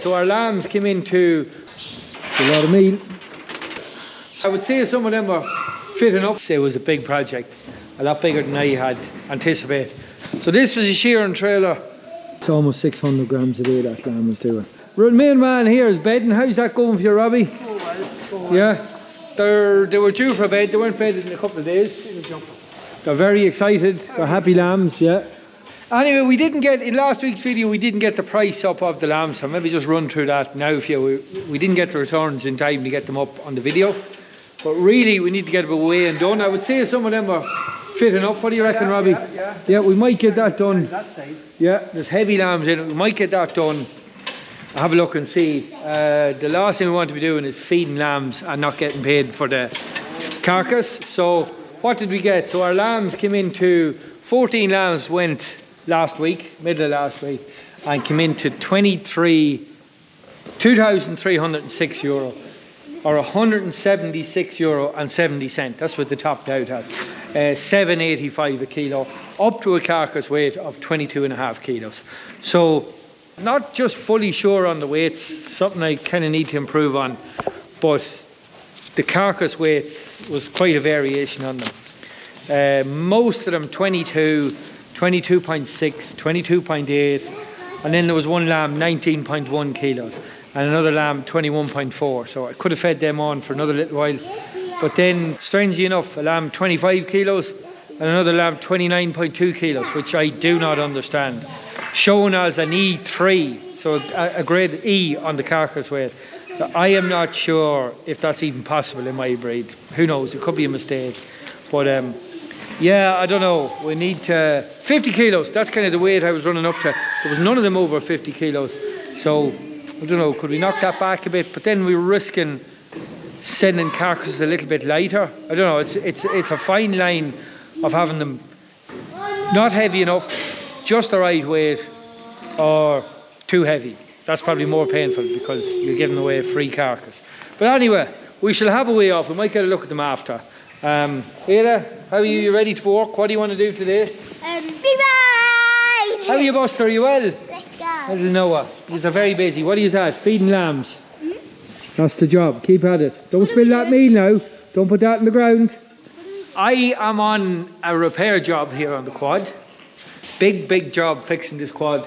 So our lambs came into a lot of meal. I would say some of them were fitting up. It was a big project, a lot bigger than I had anticipated. So this was a shearing trailer. It's almost 600 grams a day that lamb was doing. The main man here is bedding. How's that going for you, Robbie? Oh well. Yeah. They were due for a bed. They weren't bedded in a couple of days. They're very excited. They're happy lambs, yeah. Anyway, we didn't get, in last week's video, we didn't get the price up of the lambs. So maybe just run through that now for you. We didn't get the returns in time to get them up on the video. But really, we need to get them away and done. I would say some of them are fitting up. What do you reckon, Robbie? Yeah, we might get that done. Yeah, there's heavy lambs in it. We might get that done. I'll have a look and see. The last thing we want to be doing is feeding lambs and not getting paid for the carcass. So what did we get? So our lambs came into 14 lambs went last week, middle of last week, and came into 2,306 euro, or 176 euro and 70 cents. That's what the topped out at. 7.85 a kilo, up to a carcass weight of 22.5 kilos. So not just fully sure on the weights, something I kind of need to improve on, but the carcass weights was quite a variation on them. Most of them 22, 22.6, 22.8, and then there was one lamb 19.1 kilos and another lamb 21.4, so I could have fed them on for another little while. But then, strangely enough, a lamb 25 kilos and another lamb 29.2 kilos, which I do not understand. Shown as an E3, so a grade E on the carcass weight. I am not sure if that's even possible in my breed. Who knows, it could be a mistake. But yeah, I don't know. We need 50 kilos. That's kind of the weight I was running up to. There was none of them over 50 kilos. So, I don't know, could we knock that back a bit? But then we were risking sending carcasses a little bit lighter. I don't know, it's a fine line of having them not heavy enough, just the right weight, or too heavy. That's probably more painful because you're giving away a free carcass. But anyway, we shall have a way off. We might get a look at them after. Ada, how are you ready to work? What do you want to do today? Bye-bye! How are you, Buster? Are you well? Let's go. Little Noah, he's very busy. What are you at? Feeding lambs? That's the job. Keep at it. Don't spill that meal now. Don't put that in the ground. I am on a repair job here on the quad. Big job fixing this quad.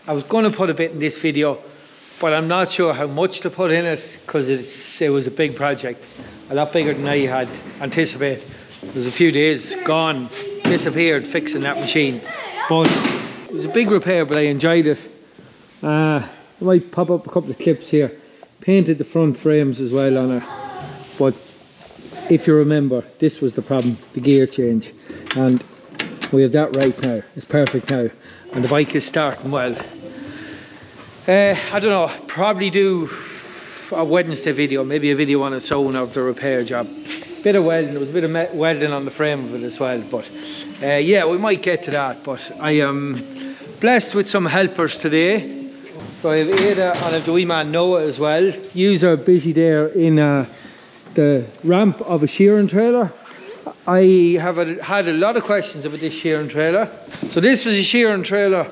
I was going to put a bit in this video, but I'm not sure how much to put in it because it was a big project. A lot bigger than I had anticipated. It was a few days gone, disappeared fixing that machine. But it was a big repair, but I enjoyed it. I might pop up a couple of clips here. Painted the front frames as well on it. But if you remember, this was the problem, the gear change. And we have that right now. It's perfect now. And the bike is starting well. I don't know, probably do a Wednesday video, maybe a video on its own of the repair job. Bit of welding, there was a bit of welding on the frame of it as well. But yeah, we might get to that. But I am blessed with some helpers today. So I have Ada and I have the wee man Noah as well. Yous are busy there in the ramp of a shearing trailer. I have had a lot of questions about this shearing trailer. So this was a shearing trailer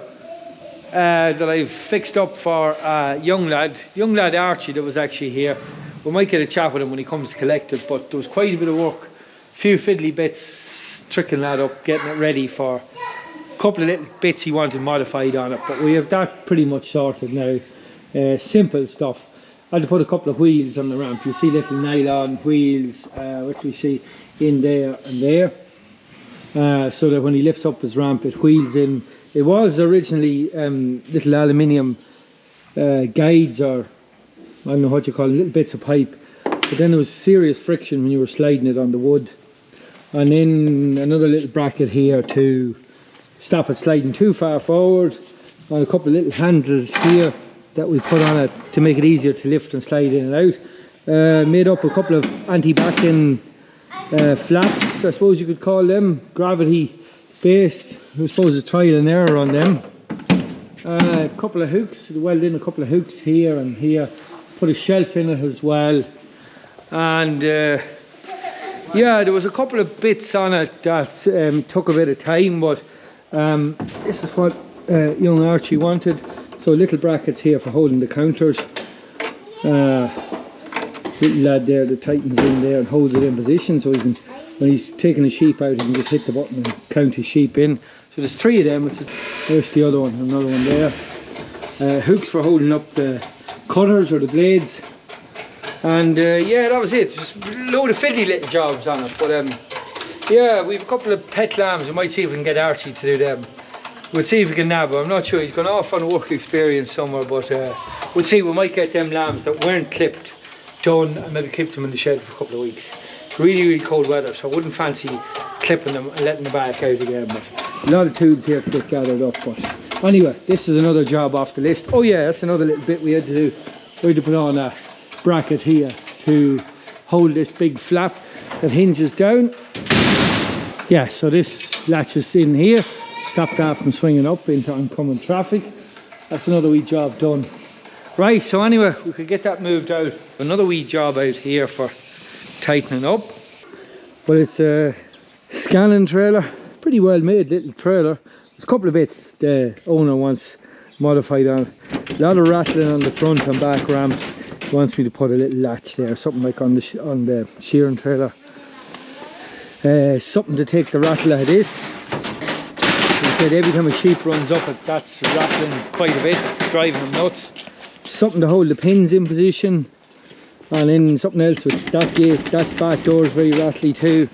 that I've fixed up for a young lad Archie that was actually here. We might get a chat with him when he comes to collect it, but there was quite a bit of work, a few fiddly bits, tricking that up, getting it ready for a couple of little bits he wanted modified on it, but we have that pretty much sorted now. Simple stuff. I had to put a couple of wheels on the ramp. You see little nylon wheels, what we see in there and there, so that when he lifts up his ramp it wheels in. It was originally little aluminium guides, or I don't know what you call them, little bits of pipe, but then there was serious friction when you were sliding it on the wood. And then another little bracket here to stop it sliding too far forward, and a couple of little handles here that we put on it to make it easier to lift and slide in and out. Made up a couple of anti-backing flaps, I suppose you could call them, gravity based. I suppose it's trial and error on them. A couple of hooks, welded in a couple of hooks here and here, put a shelf in it as well. And yeah, there was a couple of bits on it that took a bit of time, but this is what young Archie wanted. So little brackets here for holding the counters. Little lad there that tightens in there and holds it in position, so he can, when he's taking a sheep out, he can just hit the button and count his sheep in. So there's 3 of them. There's the other one, another one there. Hooks for holding up the cutters or the blades. And yeah, that was it. Just a load of fiddly little jobs on it. But yeah, we've a couple of pet lambs. We might see if we can get Archie to do them. We'll see if we can nab him. I'm not sure. He's gone off on work experience somewhere, but we'll see. We might get them lambs that weren't clipped done and maybe keep them in the shed for a couple of weeks. It's really, really cold weather, so I wouldn't fancy clipping them and letting them back out again. But a lot of tools here to get gathered up. But anyway, this is another job off the list. Oh yeah, that's another little bit we had to do. We had to put on a bracket here to hold this big flap that hinges down. Yeah, so this latches in here, stop that from swinging up into oncoming traffic. That's another wee job done. Right, so anyway, we could get that moved out. Another wee job out here for tightening up. But it's a scanning trailer, pretty well made little trailer. There's a couple of bits the owner wants modified on. A lot of rattling on the front and back ramps. He wants me to put a little latch there, something like on the shearing trailer. Something to take the rattle out of this. He said every time a sheep runs up it, that's rattling quite a bit, driving them nuts. Something to hold the pins in position, and then something else with that gate. That back door is very rattly too,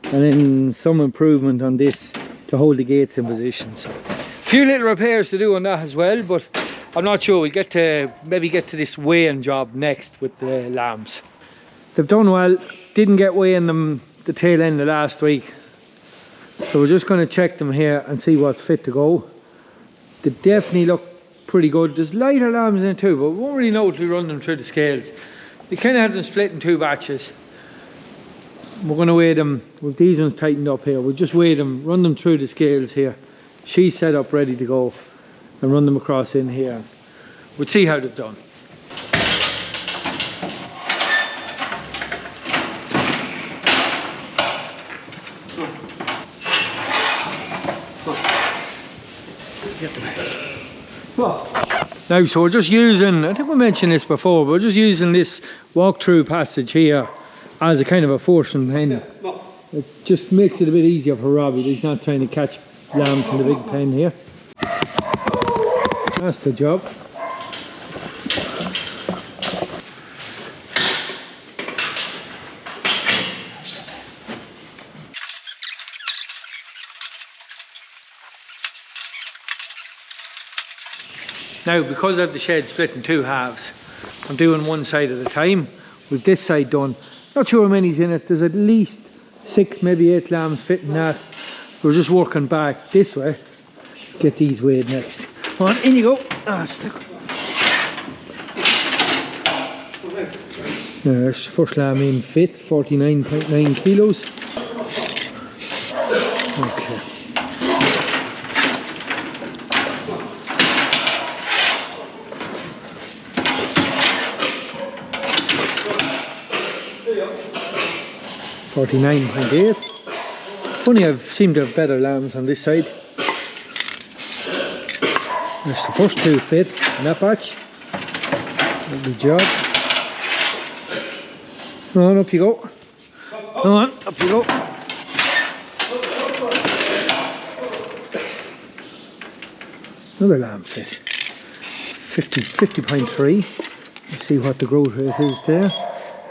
and then some improvement on this to hold the gates in position. So a few little repairs to do on that as well, but I'm not sure. We'll get to maybe get to this weighing job next with the lambs. They've done well. Didn't get weighing them the tail end of last week, so we're just going to check them here and see what's fit to go. They definitely look pretty good. There's lighter lambs in it too, but we won't really know until we run them through the scales. We kind of have them split in 2 batches. We're going to weigh them with these ones tightened up here. We'll just weigh them, run them through the scales here. She's set up ready to go, and run them across in here. We'll see how they've done. Now, so we're just using, I think we mentioned this before, but we're just using this walk-through passage here as a kind of a forcing pen. It just makes it a bit easier for Robbie. He's not trying to catch lambs in the big pen here. That's the job. Now, because I have the shed split in 2 halves, I'm doing one side at a time. With this side done, not sure how many's in it. There's at least 6, maybe 8 lambs fitting that. We're just working back this way. Get these weighed next. Come on, in you go. Stick. There's first lamb in fit, 49.9 kilos. Okay. $49.8. Funny, I've seemed to have better lambs on this side. There's the first 2 fit in that batch. Lovely job. Come on, up you go. Come on, up you go. Another lamb fit. 50.3. Let's see what the growth rate is there.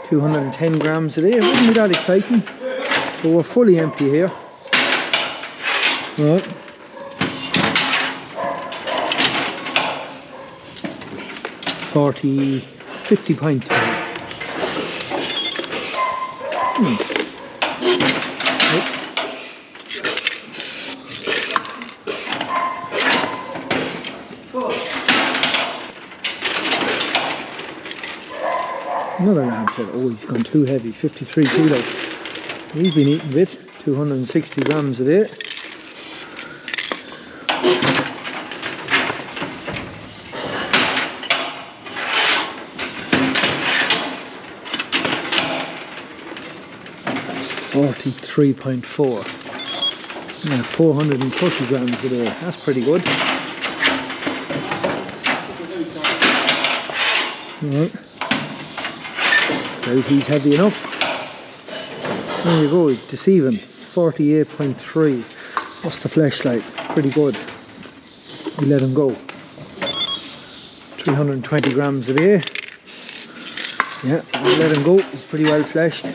210 grams a day. It wouldn't be that exciting, but we're fully empty here. Right. $50.2. Another lamb fit. Oh, he's gone too heavy. 53 kilos. We've been eating with 260 grams a day. $43.4. Yeah, 430 grams a day. That's pretty good. Right. Right, he's heavy enough. There you go, deceiving. 48.3. What's the flesh like? Pretty good. We let him go. 320 grams a day. Yeah, we let him go. He's pretty well fleshed.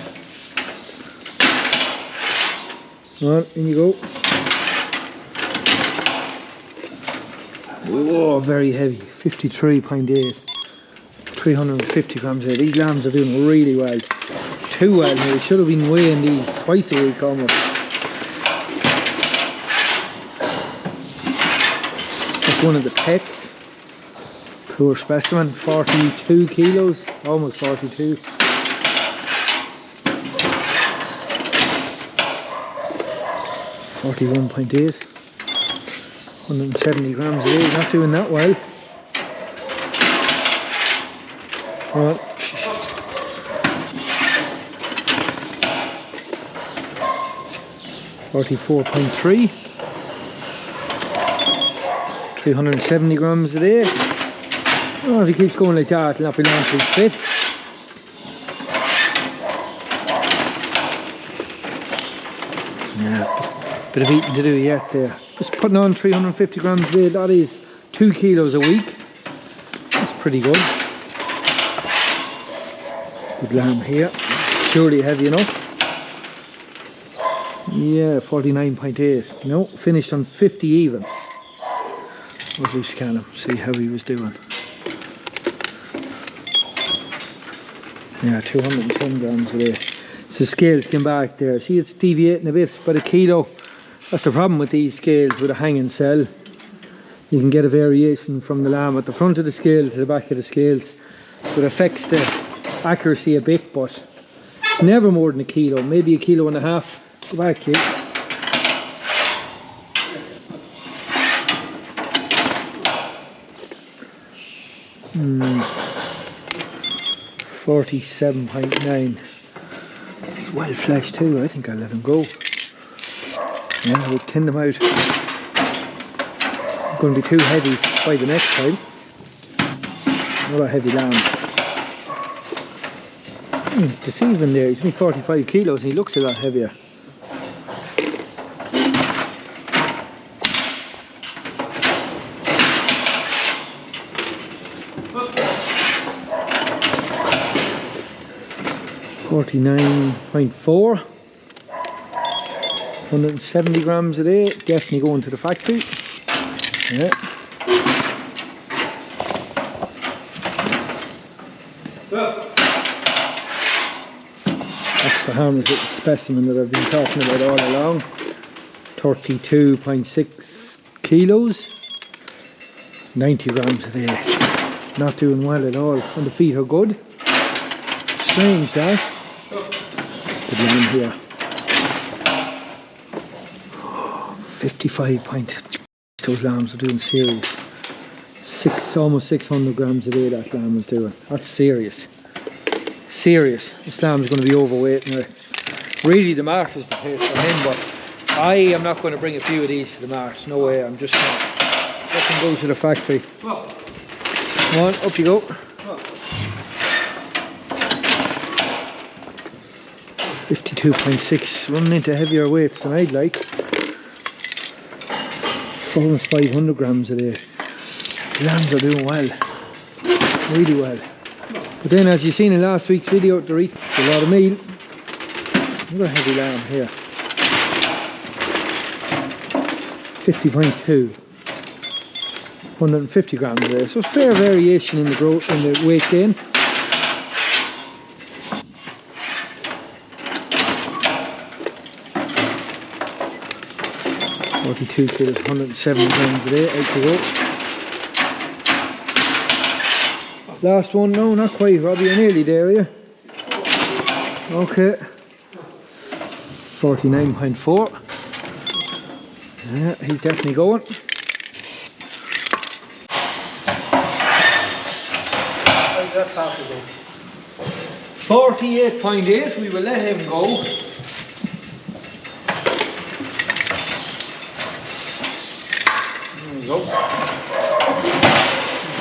Right, in you go. Oh, very heavy. 53.8. 350 grams a day. These lambs are doing really well. Too well here. Should have been weighing these twice a week almost. That's one of the pets. Poor specimen. 42 kilos. Almost 42. $41.8. 170 grams a day. Not doing that well. Right. $44.3. 370 grams a day. Oh, if he keeps going like that, it'll not be long till he's fit. Yeah, bit of eating to do yet there. Just putting on 350 grams a day, that is 2 kilos a week. That's pretty good. Good lamb here. Surely heavy enough. Yeah, 49.8. No, finished on 50 even. We'll just scan him, see how he was doing. Yeah, 210 grams a day. So the scales came back there. See, it's deviating a bit by the kilo. That's the problem with these scales with a hanging cell. You can get a variation from the lamb at the front of the scale to the back of the scales. It affects the accuracy a bit, but it's never more than a kilo, maybe 1.5 kilos. Go back, kid. Hmm. 47.9. Well fleshed too. I think I'll let him go. Yeah, we'll thin them out. I'm going to be too heavy by the next time. Another heavy lamb. Deceiving there. He's only 45 kilos and he looks a lot heavier. $49.4. 170 grams a day. Definitely going to the factory. Yeah. That's the harmless little specimen that I've been talking about all along. 32.6 kilos. 90 grams a day. Not doing well at all. And the feet are good. Strange that. Good lamb here. 55 point. Those lambs are doing serious. Almost 600 grams a day that lamb was doing. That's serious. Serious. This lamb is going to be overweight now. Really the mart is the place for him, but I am not going to bring a few of these to the mart. No way. I'm just going to let them go to the factory. Come on, up you go. 52.6, running into heavier weights than I'd like. Almost 500 grams a day. Lambs are doing well, really well. But then, as you've seen in last week's video, they're eating a lot of meal. Another heavy lamb here. 50.2. 150 grams a day. So fair variation in the growth, in the weight gain. 42 kilos, 170 grams a day, out to go. Last one, no, not quite, Robbie, you're nearly there, are you? Okay. 49.4. Yeah, he's definitely going. How's that possible? 48.8, we will let him go. There you go.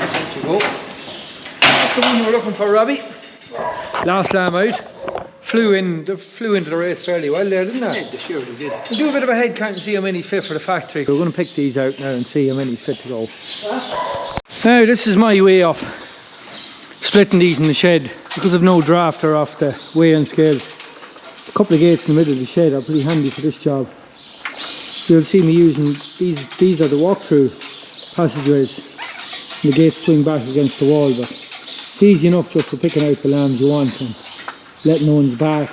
There you go. That's the we're looking for Robbie. Last lamb out. Flew into the race fairly well there, didn't it? Yeah, they surely did. We'll do a bit of a head count and see how many's fit for the factory. We're going to pick these out now and see how many's fit to go. Now this is my way up. Splitting these in the shed. Because I've no drafter off the weighing scale. A couple of gates in the middle of the shed are pretty handy for this job. You'll see me using these are the walk-through passageways. The gates swing back against the wall, but it's easy enough just for picking out the lambs you want and letting the ones back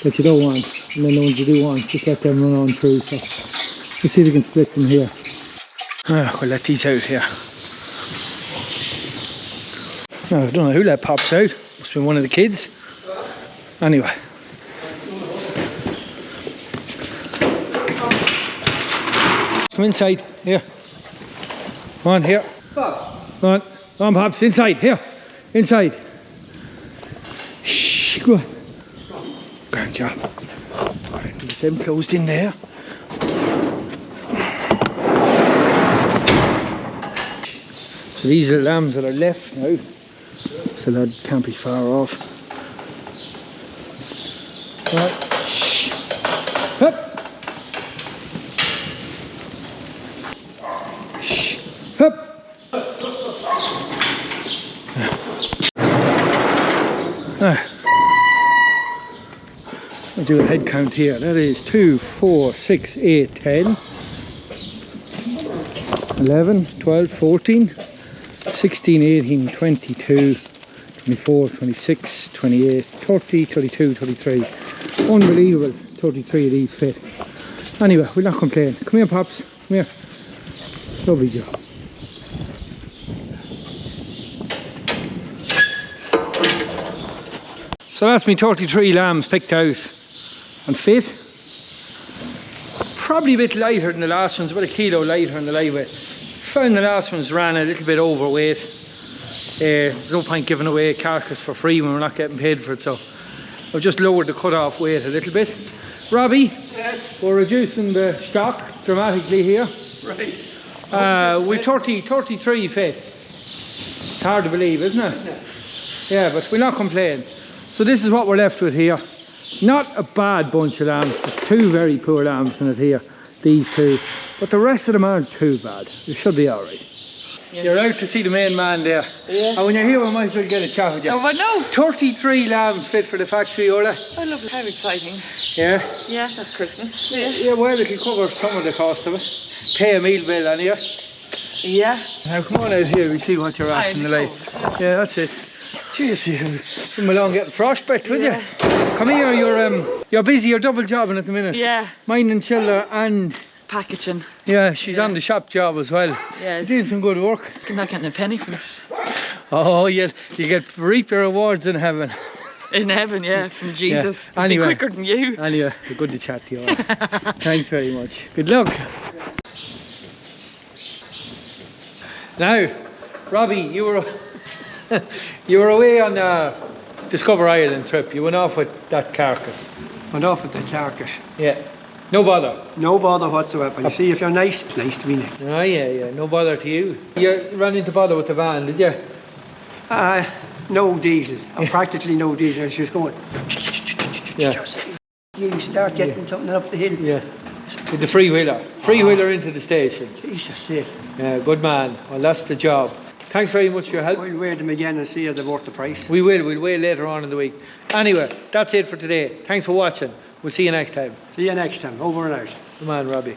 that you don't want, and then the ones you do want, just let them run on through. So we'll see if we can split them here. We'll let these out here. No, I don't know who that pops out. Must be one of the kids. Anyway. Come inside, here. Come on, here. Come on, Pops, inside, here. Inside. Shh, go on. Grand job. Alright, get them closed in there. So these are the lambs that are left now. So that can't be far off. Right. Shh. Up. Shh. Up. I'll do a head count here. That is 2, 4, 6, 8, 10, 11, 12, 14, 16, 18, 22, 24, 26, 28, 30, 32, 33. Unbelievable. 33 of these fit. Anyway, we'll not complain. Come here, Pops. Come here. Lovely job. So that's me 33 lambs picked out and fit. Probably a bit lighter than the last ones, about a kilo lighter in the live weight. Found the last ones ran a little bit overweight. There's no point giving away a carcass for free when we're not getting paid for it, so I've just lowered the cut-off weight a little bit. Robbie, yes. We're reducing the stock dramatically here. Right. We've 33 fit. It's hard to believe, isn't it? Yeah, but we'll not complain. So this is what we're left with here. Not a bad bunch of lambs, just two very poor lambs in it here, these two. But the rest of them aren't too bad. They should be alright. Yes. You're out to see the main man there. Yeah. And when you're here, we might as well get a chat with you. Oh, but no. 33 lambs fit for the factory, Orla. I love it. How exciting. Yeah? Yeah, that's Christmas. Yeah, well, it'll cover some of the cost of it. Pay a meal bill, anyway. Yeah. Now come on out here, we see what you're after in the light. Yeah, that's it. Jeez, you come along getting frostbite, would you? Come here, you're busy, you're double jobbing at the minute. Yeah. Minding chiller and packaging. Yeah, she's on the shop job as well. Yeah. You're doing some good work. I'm not getting a penny from it. Oh, you get reap your rewards in heaven. In heaven, yeah, from Jesus. Yeah. Anyway, be quicker than you. Anyway, good to chat to you all. Thanks very much. Good luck. Now, Robbie, you were away on a Discover Ireland trip. You went off with that carcass. Went off with the carcass. Yeah. No bother. No bother whatsoever. You see, if you're nice, it's nice to be nice. Oh yeah. No bother to you. You ran into bother with the van, did you? No diesel. Practically no diesel. She was going. Yeah. You start getting something up the hill. Yeah. With the freewheeler. Freewheeler into the station. Jesus, it. Yeah, good man. Well, that's the job. Thanks very much for your help. We'll weigh them again and see if they're worth the price. We will. We'll weigh later on in the week. Anyway, that's it for today. Thanks for watching. We'll see you next time. See you next time. Over and out. Come on, Robbie.